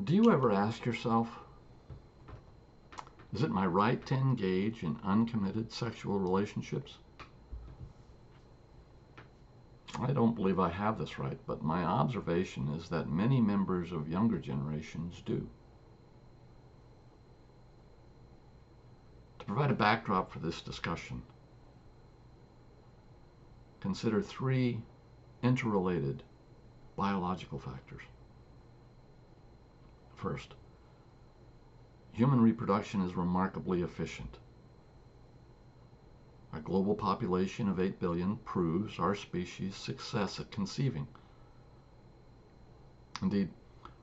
Do you ever ask yourself, is it my right to engage in uncommitted sexual relationships? I don't believe I have this right, but my observation is that many members of younger generations do. To provide a backdrop for this discussion, consider three interrelated biological factors. First, human reproduction is remarkably efficient. Our global population of 8 billion proves our species' success at conceiving. Indeed,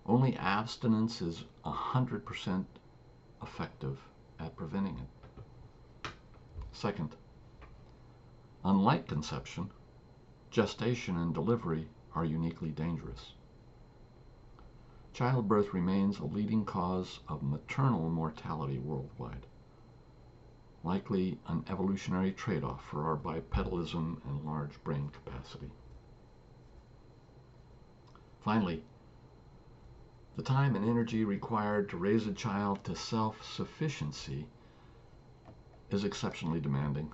only abstinence is 100% effective at preventing it. Second, unlike conception, gestation and delivery are uniquely dangerous. Childbirth remains a leading cause of maternal mortality worldwide, likely an evolutionary trade-off for our bipedalism and large brain capacity. Finally, the time and energy required to raise a child to self-sufficiency is exceptionally demanding,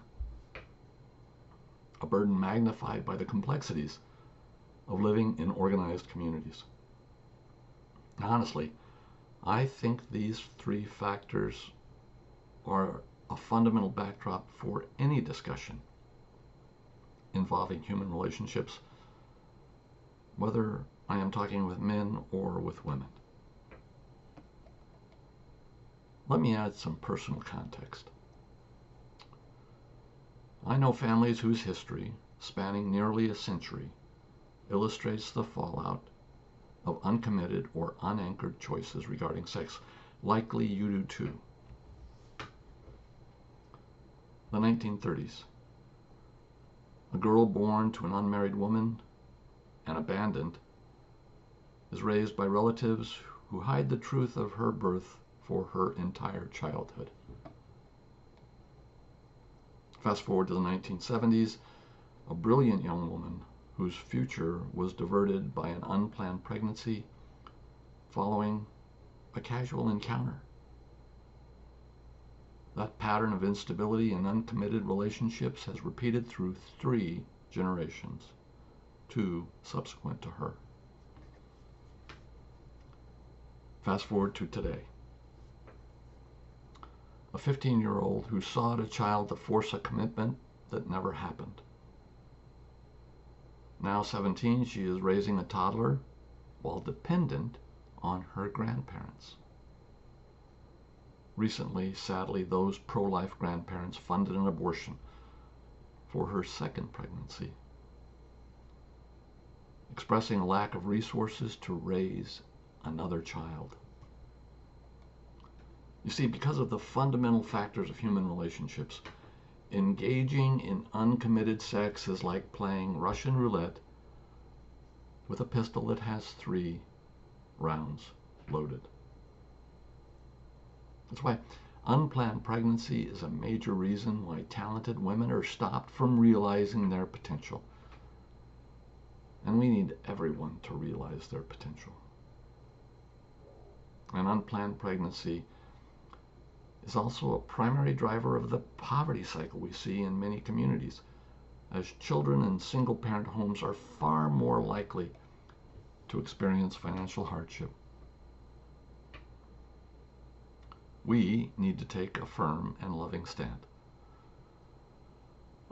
a burden magnified by the complexities of living in organized communities. Honestly, I think these three factors are a fundamental backdrop for any discussion involving human relationships, whether I am talking with men or with women. Let me add some personal context. I know families whose history, spanning nearly a century, illustrates the fallout of uncommitted or unanchored choices regarding sex. Likely you do too. The 1930s. A girl born to an unmarried woman and abandoned is raised by relatives who hide the truth of her birth for her entire childhood. Fast forward to the 1970s, a brilliant young woman whose future was diverted by an unplanned pregnancy following a casual encounter. That pattern of instability and uncommitted relationships has repeated through 3 generations, 2 subsequent to her. Fast forward to today. A 15-year-old who sought a child to force a commitment that never happened. Now 17, she is raising a toddler while dependent on her grandparents. Recently, sadly, those pro-life grandparents funded an abortion for her second pregnancy, expressing a lack of resources to raise another child. You see, because of the fundamental factors of human relationships, engaging in uncommitted sex is like playing Russian roulette with a pistol that has 3 rounds loaded. That's why unplanned pregnancy is a major reason why talented women are stopped from realizing their potential. And we need everyone to realize their potential. An unplanned pregnancy is also a primary driver of the poverty cycle we see in many communities, as children in single-parent homes are far more likely to experience financial hardship. We need to take a firm and loving stand.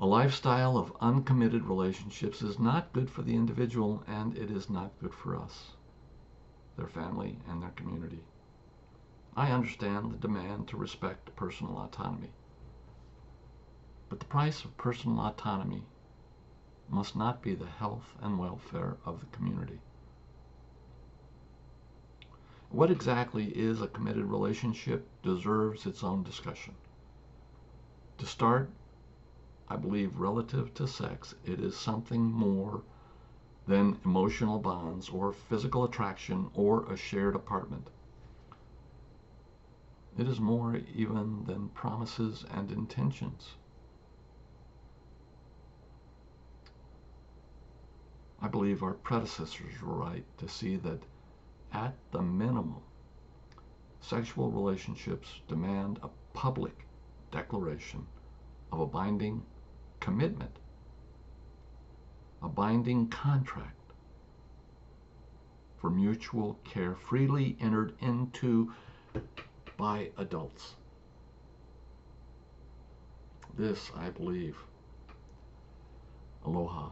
A lifestyle of uncommitted relationships is not good for the individual, and it is not good for us, their family, and their community. I understand the demand to respect personal autonomy, but the price of personal autonomy must not be the health and welfare of the community. What exactly is a committed relationship deserves its own discussion. To start, I believe relative to sex, it is something more than emotional bonds or physical attraction or a shared apartment. It is more even than promises and intentions. I believe our predecessors were right to see that at the minimum, sexual relationships demand a public declaration of a binding commitment, a binding contract for mutual care freely entered into by adults. This I believe. Aloha.